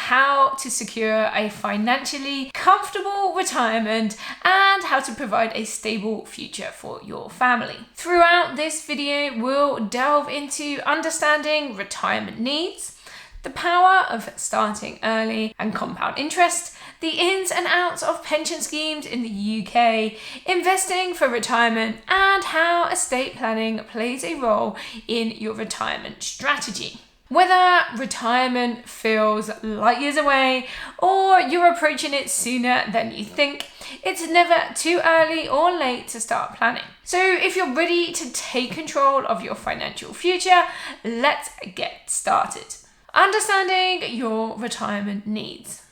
how to secure a financially comfortable retirement and how to provide a stable future for your family. Throughout this video, we'll delve into understanding retirement needs, the power of starting early and compound interest, the ins and outs of pension schemes in the UK, investing for retirement, and how estate planning plays a role in your retirement strategy. Whether retirement feels light years away or you're approaching it sooner than you think, it's never too early or late to start planning. So if you're ready to take control of your financial future, let's get started. Understanding your retirement needs.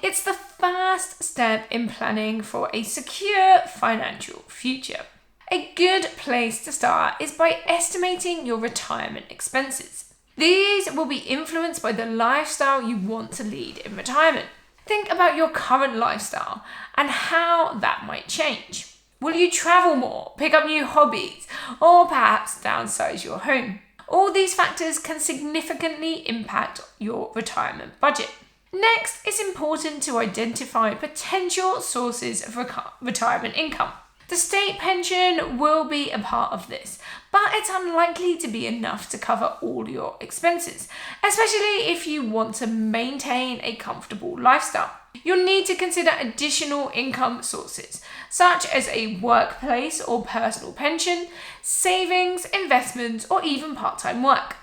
It's the first step in planning for a secure financial future. A good place to start is by estimating your retirement expenses. These will be influenced by the lifestyle you want to lead in retirement. Think about your current lifestyle and how that might change. Will you travel more, pick up new hobbies, or perhaps downsize your home? All these factors can significantly impact your retirement budget. Next, it's important to identify potential sources of retirement income. The state pension will be a part of this, but it's unlikely to be enough to cover all your expenses, especially if you want to maintain a comfortable lifestyle. You'll need to consider additional income sources, such as a workplace or personal pension, savings, investments, or even part-time work.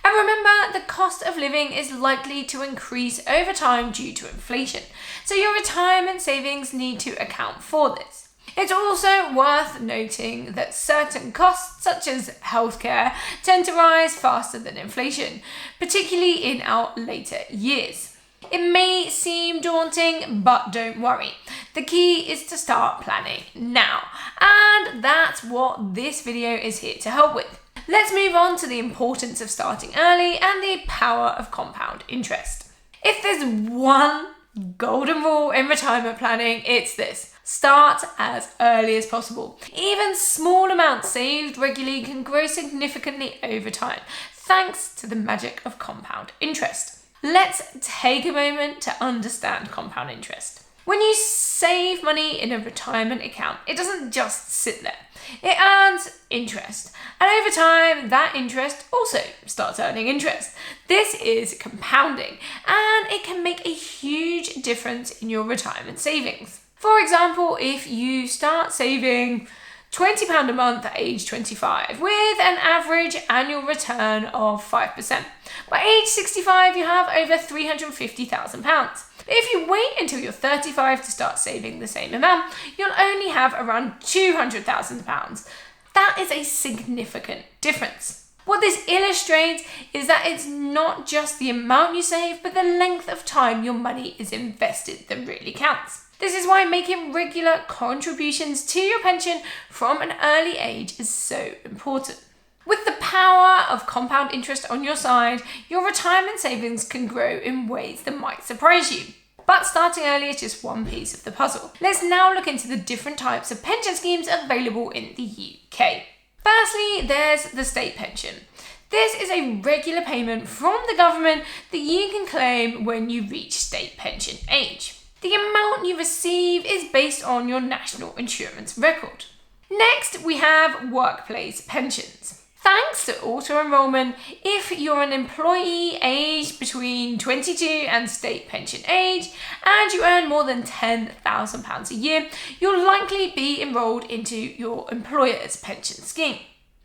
And remember, the cost of living is likely to increase over time due to inflation, so your retirement savings need to account for this. It's also worth noting that certain costs, such as healthcare, tend to rise faster than inflation, particularly in our later years. It may seem daunting, but don't worry. The key is to start planning now, and that's what this video is here to help with. Let's move on to the importance of starting early and the power of compound interest. If there's one golden rule in retirement planning, it's this: start as early as possible. Even small amounts saved regularly can grow significantly over time, thanks to the magic of compound interest. Let's take a moment to understand compound interest. When you save money in a retirement account, it doesn't just sit there. It earns interest, and over time, that interest also starts earning interest. This is compounding, and it can make a huge difference in your retirement savings. For example, if you start saving £20 a month at age 25 with an average annual return of 5%. By age 65, you have over £350,000. If you wait until you're 35 to start saving the same amount, you'll only have around £200,000. That is a significant difference. What this illustrates is that it's not just the amount you save, but the length of time your money is invested that really counts. This is why making regular contributions to your pension from an early age is so important. With the power of compound interest on your side, your retirement savings can grow in ways that might surprise you. But starting early is just one piece of the puzzle. Let's now look into the different types of pension schemes available in the UK. Firstly, there's the state pension. This is a regular payment from the government that you can claim when you reach state pension age. The amount you receive is based on your national insurance record. Next, we have workplace pensions. Thanks to auto-enrollment, if you're an employee aged between 22 and state pension age and you earn more than £10,000 a year, you'll likely be enrolled into your employer's pension scheme.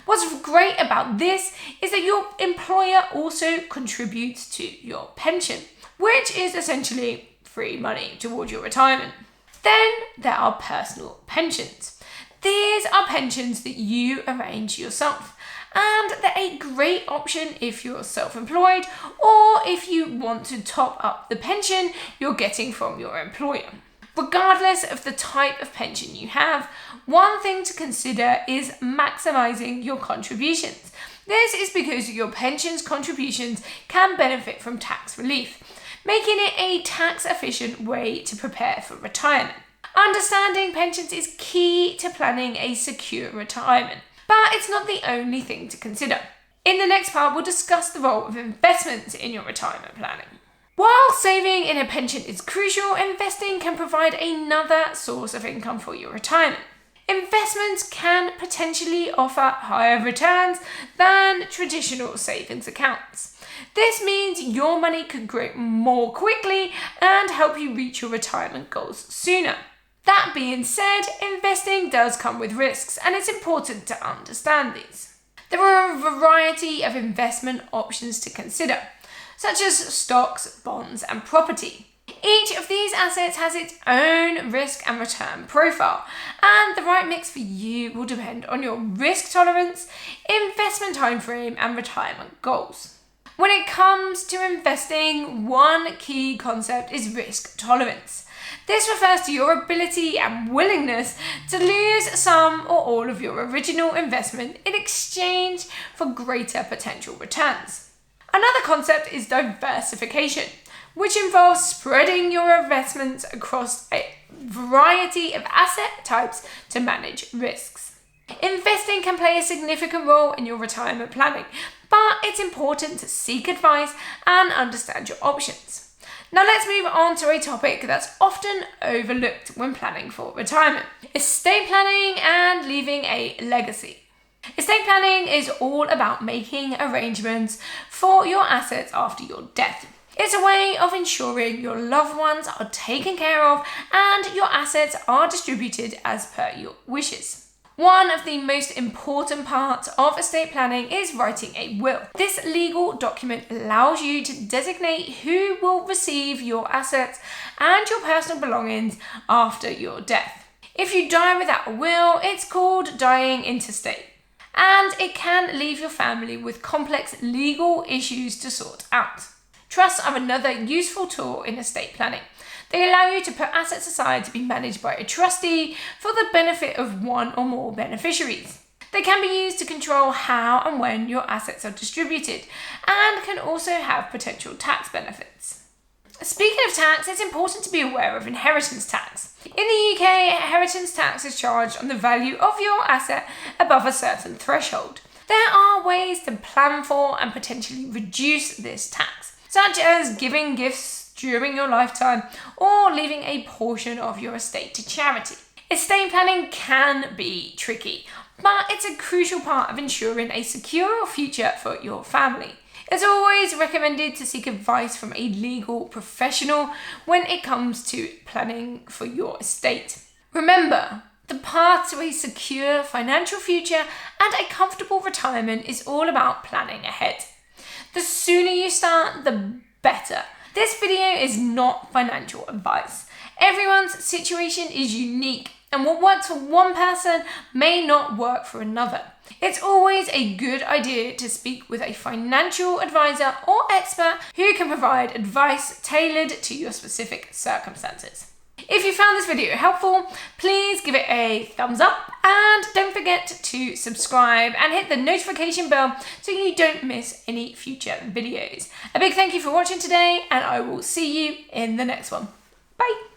What's great about this is that your employer also contributes to your pension, which is essentially free money towards your retirement. Then there are personal pensions. These are pensions that you arrange yourself, and they're a great option if you're self-employed or if you want to top up the pension you're getting from your employer. Regardless of the type of pension you have, one thing to consider is maximizing your contributions. This is because your pension's contributions can benefit from tax relief, making it a tax-efficient way to prepare for retirement. Understanding pensions is key to planning a secure retirement, but it's not the only thing to consider. In the next part, we'll discuss the role of investments in your retirement planning. While saving in a pension is crucial, investing can provide another source of income for your retirement. Investments can potentially offer higher returns than traditional savings accounts. This means your money could grow more quickly and help you reach your retirement goals sooner. That being said, investing does come with risks, and it's important to understand these. There are a variety of investment options to consider, such as stocks, bonds, and property. Each of these assets has its own risk and return profile, and the right mix for you will depend on your risk tolerance, investment timeframe, and retirement goals. When it comes to investing, one key concept is risk tolerance. This refers to your ability and willingness to lose some or all of your original investment in exchange for greater potential returns. Another concept is diversification, which involves spreading your investments across a variety of asset types to manage risks. Investing can play a significant role in your retirement planning, but it's important to seek advice and understand your options. Now let's move on to a topic that's often overlooked when planning for retirement: estate planning and leaving a legacy. Estate planning is all about making arrangements for your assets after your death. It's a way of ensuring your loved ones are taken care of and your assets are distributed as per your wishes. One of the most important parts of estate planning is writing a will. This legal document allows you to designate who will receive your assets and your personal belongings after your death. If you die without a will, it's called dying intestate, and it can leave your family with complex legal issues to sort out. Trusts are another useful tool in estate planning. They allow you to put assets aside to be managed by a trustee for the benefit of one or more beneficiaries. They can be used to control how and when your assets are distributed, and can also have potential tax benefits. Speaking of tax, it's important to be aware of inheritance tax. In the UK, inheritance tax is charged on the value of your asset above a certain threshold. There are ways to plan for and potentially reduce this tax, such as giving gifts during your lifetime or leaving a portion of your estate to charity. Estate planning can be tricky, but it's a crucial part of ensuring a secure future for your family. It's always recommended to seek advice from a legal professional when it comes to planning for your estate. Remember, the path to a secure financial future and a comfortable retirement is all about planning ahead. The sooner you start, the better. This video is not financial advice. Everyone's situation is unique, and what works for one person may not work for another. It's always a good idea to speak with a financial advisor or expert who can provide advice tailored to your specific circumstances. If you found this video helpful, please give it a thumbs up and don't forget to subscribe and hit the notification bell so you don't miss any future videos. A big thank you for watching today, and I will see you in the next one. Bye!